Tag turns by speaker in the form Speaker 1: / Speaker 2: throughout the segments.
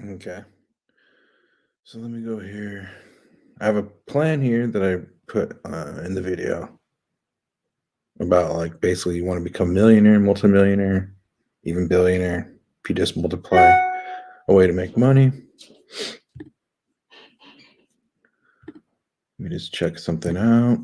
Speaker 1: Okay. So let me go here. I have a plan here that I put in the video about like basically you want to become millionaire, multimillionaire, even billionaire. If you just multiply a way to make money. Let me just check something out.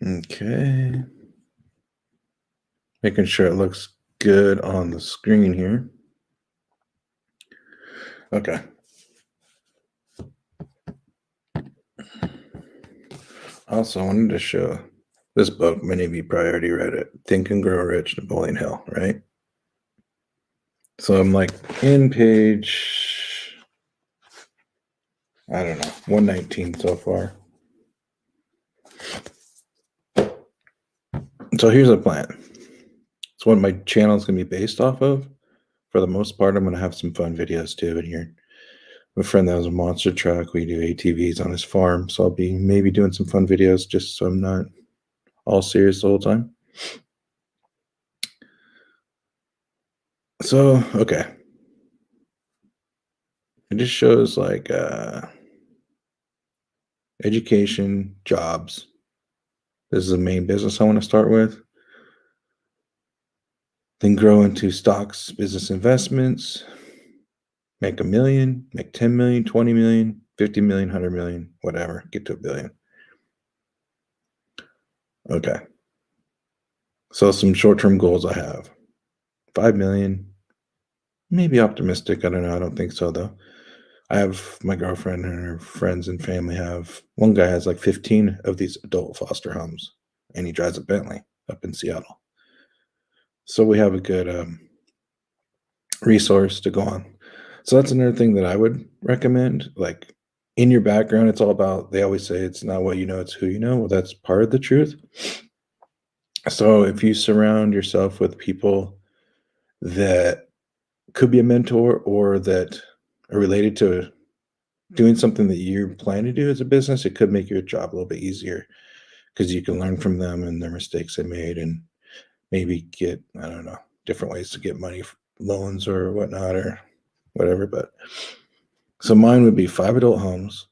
Speaker 1: Okay. Making sure it looks good on the screen here. Okay. Also, I wanted to show this book. Many of you probably already read it. Think and Grow Rich, Napoleon Hill, right? So I'm like in page, I don't know, 119 so far. So here's a plan. It's what my channel is going to be based off of. For the most part, I'm going to have some fun videos too in here. My friend that has a monster truck. We do ATVs on his farm. So I'll be maybe doing some fun videos just so I'm not all serious the whole time. So, okay. It just shows like education, jobs. This is the main business I want to start with. Then grow into stocks, business investments, make 1 million, make 10 million, 20 million, 50 million, 100 million, whatever, get to 1 billion. Okay. So some short-term goals I have. 5 million, maybe optimistic. I don't know. I don't think so though. I have my girlfriend and her friends and family have, one guy has like 15 of these adult foster homes and he drives a Bentley up in Seattle. So we have a good resource to go on. So that's another thing that I would recommend. Like in your background, it's all about, they always say it's not what you know, it's who you know. Well, that's part of the truth. So if you surround yourself with people that could be a mentor or that are related to doing something that you plan to do as a business, it could make your job a little bit easier because you can learn from them and their mistakes they made and maybe get, I don't know, different ways to get money, loans or whatnot or whatever. But so mine would be 5 adult homes.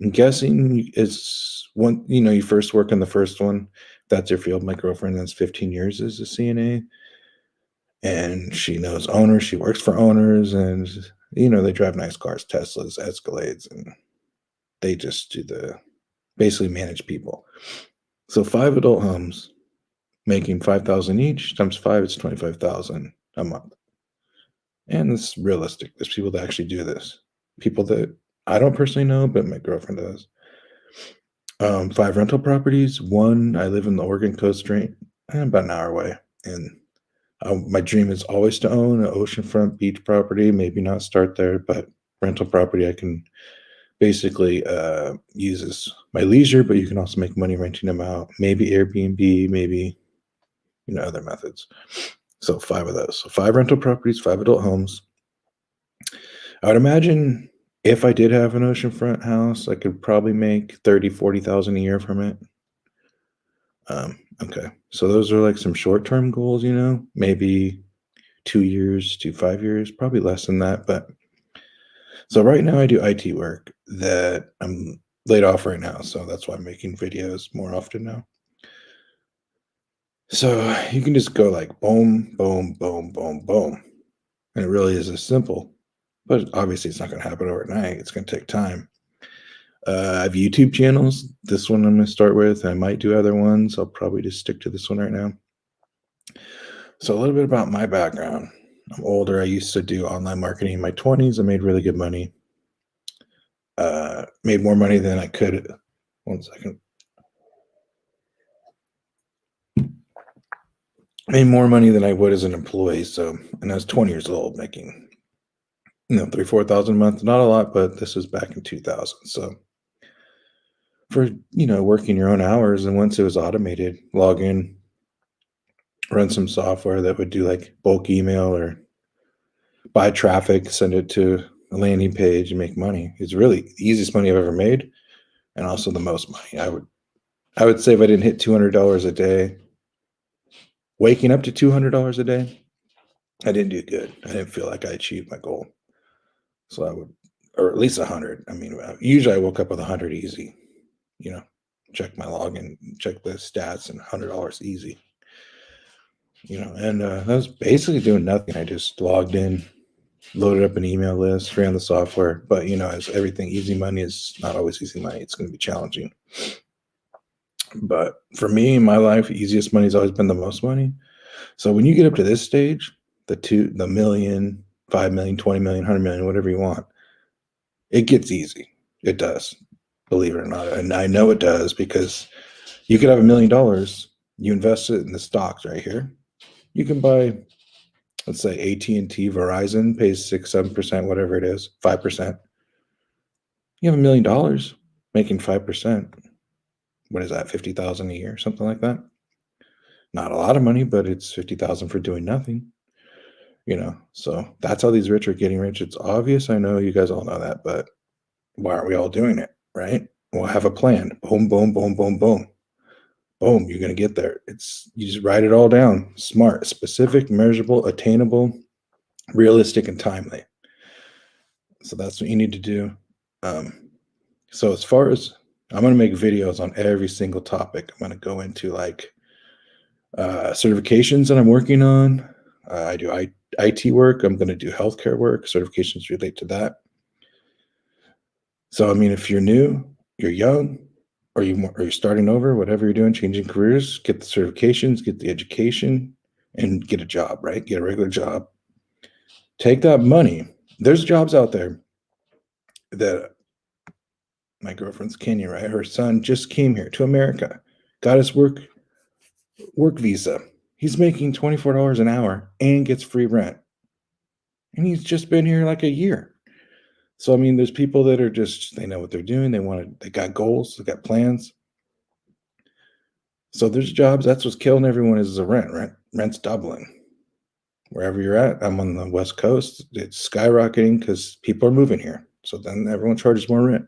Speaker 1: I'm guessing it's one, you first work on the first one. That's your field. My girlfriend has 15 years as a CNA and she knows owners. She works for owners and, they drive nice cars, Teslas, Escalades, and they just basically manage people. So 5 adult homes making 5,000 each times 5, it's 25,000 a month. And it's realistic. There's people that actually do this. People that I don't personally know, but my girlfriend does. 5 rental properties. One, I live in the Oregon coast, right, about an hour away. And my dream is always to own an oceanfront beach property. Maybe not start there, but rental property I can basically use as my leisure, but you can also make money renting them out. Maybe Airbnb, maybe other methods. So 5 of those. So 5 rental properties, 5 adult homes. I would imagine if I did have an oceanfront house, I could probably make 30, 40,000 a year from it. Okay. So those are like some short-term goals, maybe 2 years to 5 years, probably less than that. But so right now I do IT work that I'm laid off right now. So that's why I'm making videos more often now. So you can just go like boom, boom, boom, boom, boom. And it really is as simple, but obviously it's not going to happen overnight. It's going to take time. I have YouTube channels. This one I'm going to start with. I might do other ones. I'll probably just stick to this one right now. So a little bit about my background. I'm older. I used to do online marketing in my 20s. I made really good money. Made more money than I could. One second. Made more money than I would as an employee. So, and I was 20 years old, making 3,000-4,000 a month. Not a lot, but this was back in 2000. So for working your own hours, and once it was automated, log in, run some software that would do like bulk email or buy traffic, send it to a landing page and make money. It's really the easiest money I've ever made, and also the most money. I would say if I didn't hit $200 a day, waking up to $200 a day, I didn't do good. I didn't feel like I achieved my goal. So I would, or at least 100. I mean, usually I woke up with 100 easy. You know, check my login, check the stats, and $100 easy. And that was basically doing nothing. I just logged in, loaded up an email list, ran the software. But as everything, easy money is not always easy money. It's going to be challenging. But for me, in my life, easiest money has always been the most money. So when you get up to this stage, the million, 5 million, 20 million, 100 million, whatever you want, it gets easy. It does, believe it or not. And I know it does because you could have $1 million. You invest it in the stocks right here. You can buy, let's say AT&T, Verizon pays 6, 7%, whatever it is, 5%. You have $1 million making 5%. What is that, 50,000 a year, something like that? Not a lot of money, but it's 50,000 for doing nothing. So that's how these rich are getting rich. It's obvious. I know you guys all know that, but why aren't we all doing it? Right? We'll have a plan. Boom, boom, boom, boom, boom. Boom, you're going to get there. You just write it all down. Smart, specific, measurable, attainable, realistic, and timely. So that's what you need to do. So as far as I'm going to make videos on every single topic. I'm going to go into like certifications that I'm working on. I do IT work. I'm going to do healthcare work. Certifications relate to that. So, I mean, if you're new, you're young, or you're starting over, whatever you're doing, changing careers, get the certifications, get the education, and get a job, right? Get a regular job. Take that money. There's jobs out there that my girlfriend's Kenya, right? Her son just came here to America, got his work visa. He's making $24 an hour and gets free rent. And he's just been here like a year. So, I mean, there's people that are they know what they're doing. They got goals, they got plans. So there's jobs. That's what's killing everyone is the rent. Rent's doubling. Wherever you're at, I'm on the West Coast. It's skyrocketing because people are moving here. So then everyone charges more rent.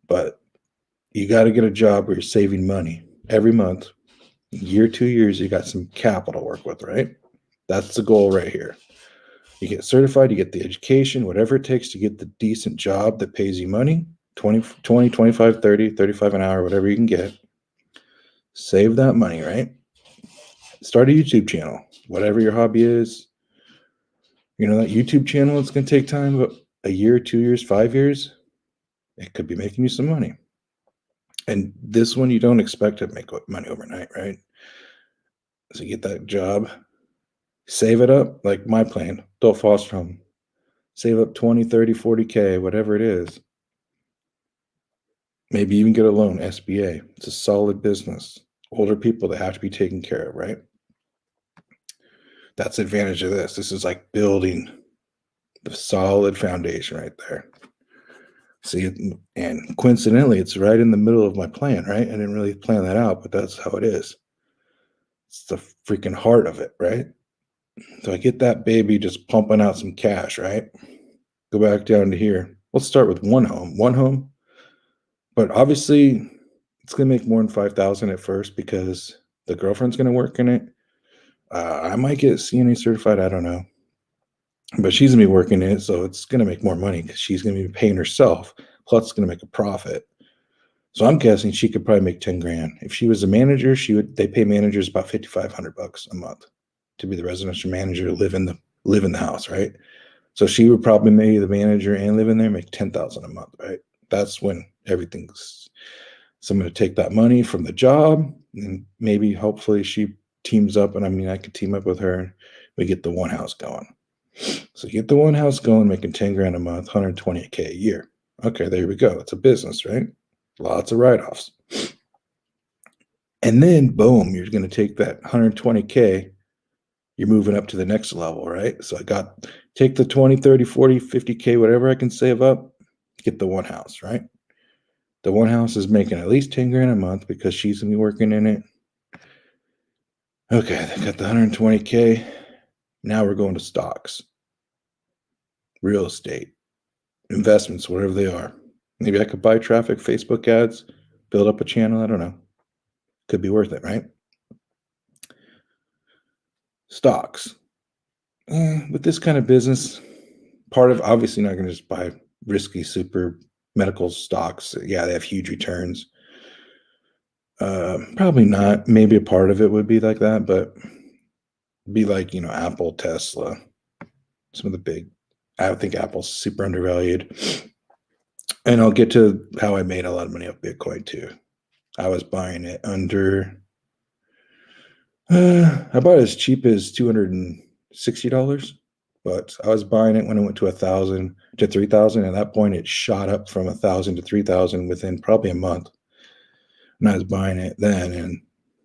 Speaker 1: But you got to get a job where you're saving money every month. Year, 2 years, you got some capital to work with, right? That's the goal right here. You get certified, you get the education, whatever it takes to get the decent job that pays you money, 20, 25, 30, 35 an hour, whatever you can get. Save that money, right? Start a YouTube channel, whatever your hobby is. That YouTube channel, it's going to take time, but a year, 2 years, 5 years, it could be making you some money. And this one, you don't expect to make money overnight, right? So you get that job, save it up, like my plan, don't foster home. Save up 20, 30, 40K, whatever it is. Maybe even get a loan, SBA. It's a solid business. Older people that have to be taken care of, right? That's the advantage of this. This is like building the solid foundation right there. See, and coincidentally, it's right in the middle of my plan, right? I didn't really plan that out, but that's how it is. It's the freaking heart of it, right? So I get that baby just pumping out some cash, right? Go back down to here. Let's start with one home. But obviously, it's going to make more than 5,000 at first because the girlfriend's going to work in it. I might get CNA certified. I don't know. But she's going to be working in it, so it's going to make more money because she's going to be paying herself. Plus, it's going to make a profit. So I'm guessing she could probably make 10 grand. If she was a manager, they pay managers about $5,500 a month to be the residential manager, live in the house, right? So she would probably make the manager and live in there, make 10,000 a month, right? That's when everything's. So I'm going to take that money from the job and maybe hopefully she teams up, and I could team up with her and we get the one house going. So you get the one house going, making 10 grand a month, 120K a year. Okay, there we go. It's a business, right? Lots of write-offs. And then boom, you're going to take that 120K, you're moving up to the next level, right? So take the 20, 30, 40, 50K, whatever I can save up, get the one house, right? The one house is making at least 10 grand a month because she's going to be working in it. Okay, they got the 120K. Now we're going to stocks, real estate. investments, whatever they are. Maybe I could buy traffic, Facebook ads, build up a channel. I don't know. Could be worth it, right? Stocks. With this kind of business, part of obviously not going to just buy risky super medical stocks. Yeah, they have huge returns. Probably not. Maybe a part of it would be like that, but be like, Apple, Tesla, some of the big. I think Apple's super undervalued. And I'll get to how I made a lot of money off Bitcoin too. I was buying it under. I bought it as cheap as $260, but I was buying it when it went to 1,000 to 3,000. At that point, it shot up from 1,000 to 3,000 within probably a month. And I was buying it then, and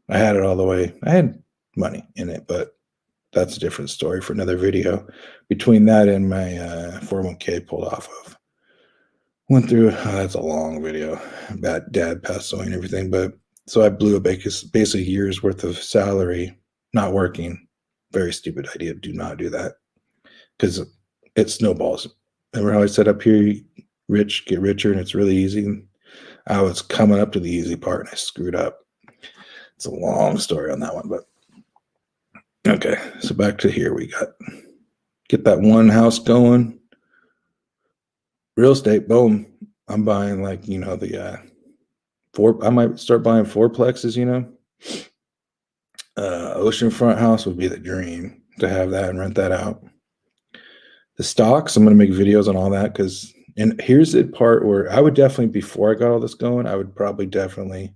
Speaker 1: I had it all the way. I had money in it, but that's a different story for another video. Between that and my 401k pulled off of, went through. That's a long video. Bad dad passed away and everything, but so I blew basically a year's worth of salary not working. Very stupid idea. Do not do that because it snowballs. Remember how I said up here, rich get richer, and it's really easy. I was coming up to the easy part and I screwed up. It's a long story on that one, but okay. So back to here, we get that one house going. Real estate, boom. I'm buying the I might start buying fourplexes, oceanfront house would be the dream to have that and rent that out. The stocks, I'm going to make videos on all that and here's the part where I would definitely, before I got all this going, I would probably definitely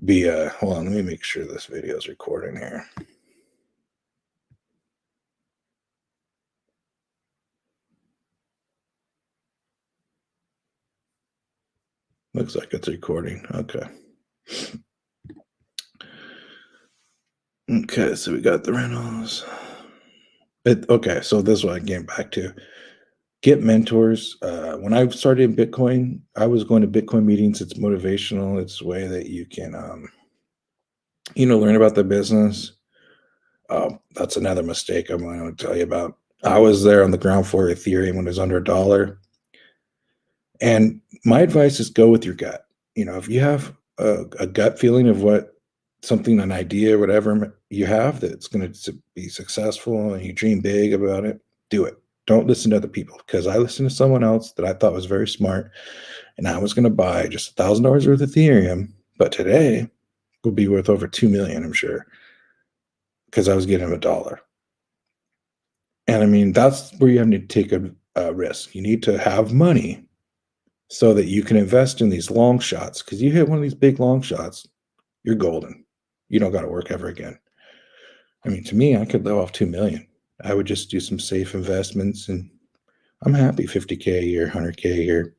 Speaker 1: be, hold on, let me make sure this video is recording here. Looks like it's recording. Okay. Okay, so we got the rentals. Okay, so this is what I came back to. Get mentors. When I started in Bitcoin, I was going to Bitcoin meetings. It's motivational. It's a way that you can, learn about the business. That's another mistake I'm going to tell you about. I was there on the ground floor of Ethereum when it was under $1. And my advice is go with your gut. If you have a gut feeling of an idea, whatever you have that's going to be successful and you dream big about it, do it. Don't listen to other people, because I listened to someone else that I thought was very smart, and I was going to buy just $1,000 worth of Ethereum, but today will be worth over 2 million, I'm sure, because I was getting him $1. And I mean, that's where you have to take a risk. You need to have money so that you can invest in these long shots, because you hit one of these big long shots, you're golden. You don't got to work ever again. I mean, to me, I could live off 2 million. I would just do some safe investments, and I'm happy 50K a year, 100K a year.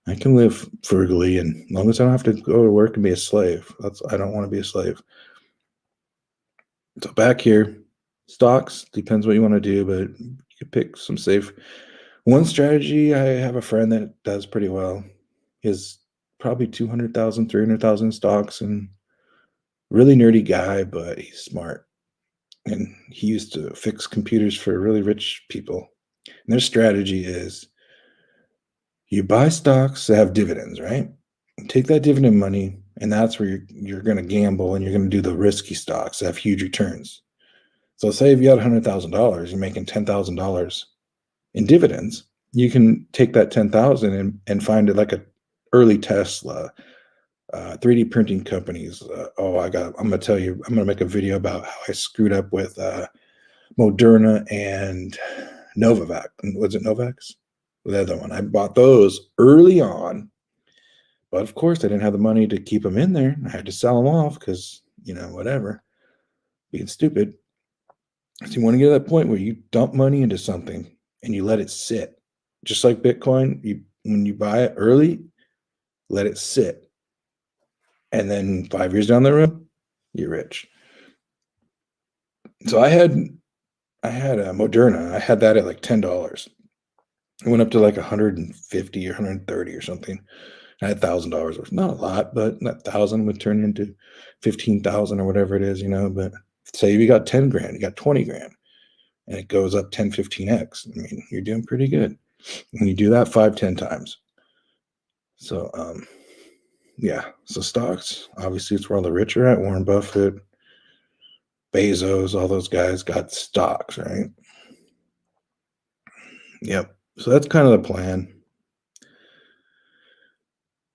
Speaker 1: I can live frugally, and as long as I don't have to go to work and be a slave. I don't want to be a slave. So back here, stocks, depends what you want to do, but you could pick some safe. One strategy, I have a friend that does pretty well. He has probably 200,000, 300,000 stocks, and really nerdy guy, but he's smart. And he used to fix computers for really rich people. And their strategy is you buy stocks that have dividends, right? Take that dividend money, and that's where you're going to gamble, and you're going to do the risky stocks that have huge returns. So say if you had $100,000, you're making $10,000 in dividends. You can take that 10,000 and find it like a early Tesla, 3D printing companies. I'm going to tell you, I'm going to make a video about how I screwed up with Moderna and Novavax. Was it Novavax? The other one. I bought those early on, but of course I didn't have the money to keep them in there. I had to sell them off because, whatever, being stupid. So you want to get to that point where you dump money into something and you let it sit. Just like Bitcoin, when you buy it early, let it sit. And then 5 years down the road, you're rich. So I had a Moderna. I had that at like $10. It went up to like 150 or 130 or something. I had $1,000 worth. Not a lot, but that 1,000 would turn into 15,000 or whatever it is, But say you got 10 grand, you got 20 grand, and it goes up 10, 15x. I mean, you're doing pretty good. And you do that 5, 10 times. So, yeah. So stocks, obviously, it's where all the rich are at. Warren Buffett, Bezos, all those guys got stocks, right? Yep. So that's kind of the plan.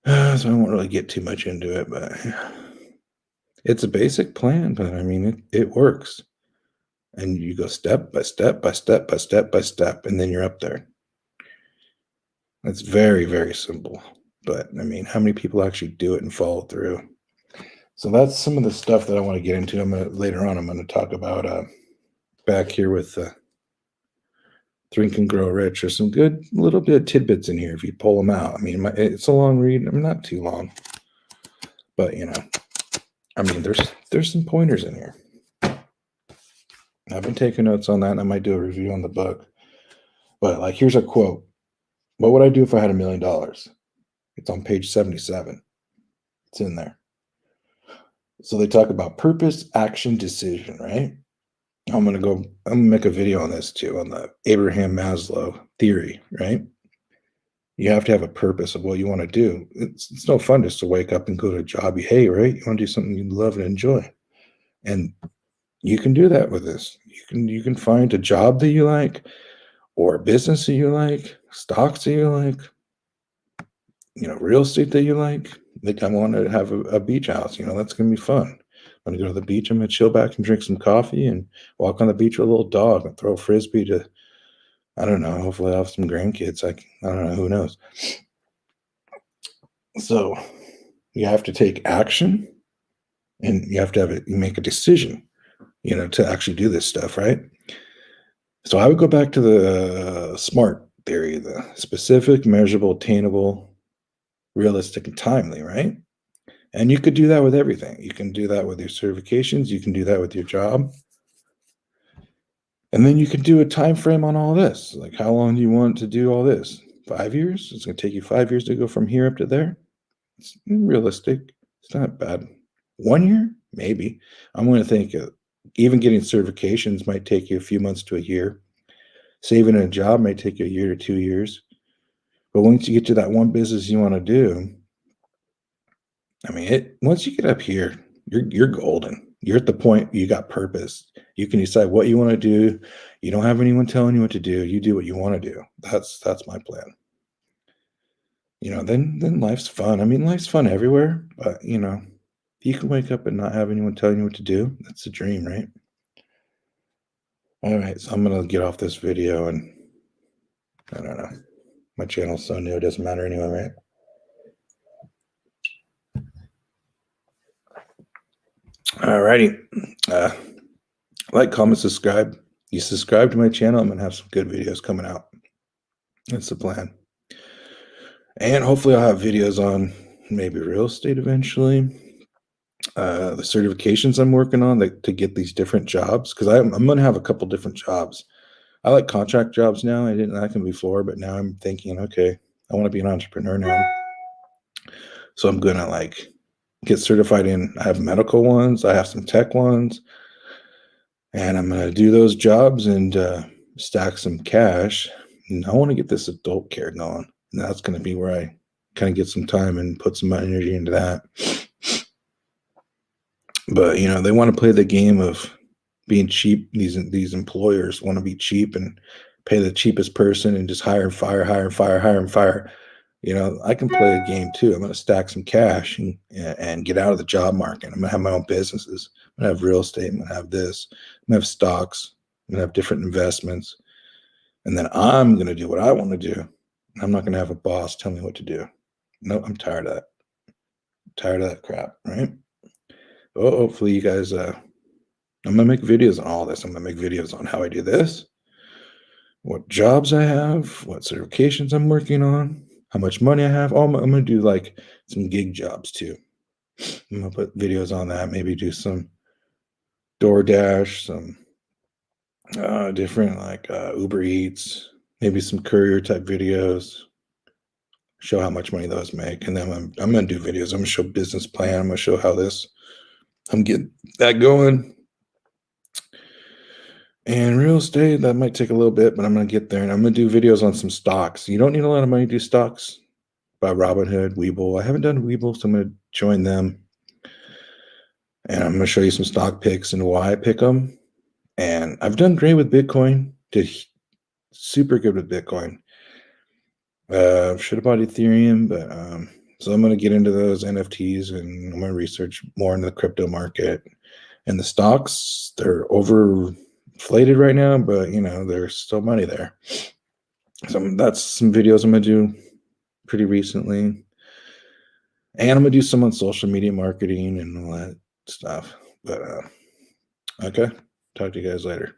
Speaker 1: So I won't really get too much into it, but it's a basic plan. But I mean, it works. And you go step by step by step by step by step, and then you're up there. It's very, very simple. But I mean, how many people actually do it and follow through? So that's some of the stuff that I want to get into. Later on, I'm going to talk about back here with Think and Grow Rich. There's some good little bit of tidbits in here if you pull them out. I mean, it's a long read. I'm not too long, but I mean, there's some pointers in here. I've been taking notes on that, and I might do a review on the book. But like, here's a quote: "What would I do if I had $1 million?" It's on page 77. It's in there. So they talk about purpose, action, decision, right? I'm gonna make a video on this too, on the Abraham Maslow theory, right? You have to have a purpose of what you want to do. It's no fun just to wake up and go to a job you hate, right? You want to do something you love and enjoy. And you can do that with this. You can find a job that you like, or a business that you like, stocks that you like, real estate that you like. Like, I want to have a beach house, that's gonna be fun. I'm gonna go to the beach. I'm gonna chill back and drink some coffee and walk on the beach with a little dog and throw a frisbee to, I don't know, hopefully I'll have some grandkids. I don't know, who knows. So you have to take action, and you have to you make a decision, to actually do this stuff, right? So I would go back to the SMART theory, the specific, measurable, attainable, realistic, and timely, right? And you could do that with everything. You can do that with your certifications. You can do that with your job. And then you can do a time frame on all this. Like, how long do you want to do all this? 5 years? It's going to take you 5 years to go from here up to there. It's realistic. It's not bad. 1 year? Maybe. I'm going to think even getting certifications might take you a few months to a year. Saving a job might take you a year to 2 years. But once you get to that one business you want to do, I mean, once you get up here, you're golden. You're at the point you got purpose. You can decide what you want to do. You don't have anyone telling you what to do. You do what you want to do. That's my plan. Then life's fun. I mean, life's fun everywhere, but you can wake up and not have anyone telling you what to do. That's the dream, right? All right, so I'm gonna get off this video, and I don't know. My channel's so new, it doesn't matter anyway, right? Alrighty. Like, comment, subscribe. You subscribe to my channel, I'm gonna have some good videos coming out. That's the plan. And hopefully I'll have videos on maybe real estate eventually. The certifications I'm working on to get these different jobs, because I'm gonna have a couple different jobs. I like contract jobs now. I didn't like them before, but now I'm thinking, okay, I want to be an entrepreneur now. So I'm gonna get certified in. I have medical ones, I have some tech ones, and I'm gonna do those jobs and stack some cash. And I want to get this adult care going. And that's gonna be where I kind of get some time and put some energy into that. But they want to play the game of being cheap. These employers want to be cheap and pay the cheapest person and just hire and fire, hire and fire, hire and fire. I can play a game too. I'm going to stack some cash and get out of the job market. I'm going to have my own businesses. I'm going to have real estate. I'm going to have this. I'm going to have stocks. I'm going to have different investments. And then I'm going to do what I want to do. I'm not going to have a boss tell me what to do. No, I'm tired of that. I'm tired of that crap, right? Well, hopefully you guys, I'm going to make videos on all this. I'm going to make videos on how I do this, what jobs I have, what certifications I'm working on, how much money I have. I'm going to do some gig jobs too. I'm going to put videos on that, maybe do some DoorDash, some different Uber Eats, maybe some courier type videos, show how much money those make. And then I'm going to do videos. I'm going to show business plan. I'm going to show how I'm getting that going. And real estate, that might take a little bit, but I'm gonna get there, and I'm gonna do videos on some stocks. You don't need a lot of money to do stocks. By Robinhood, Webull. I haven't done Webull, so I'm gonna join them, and I'm gonna show you some stock picks and why I pick them. And I've done great with Bitcoin. Did super good with Bitcoin. Should have bought Ethereum, but so I'm gonna get into those NFTs, and I'm gonna research more into the crypto market. And the stocks, they're overinflated right now, but there's still money there. So that's some videos I'm gonna do pretty recently. And I'm gonna do some on social media marketing and all that stuff. But okay, talk to you guys later.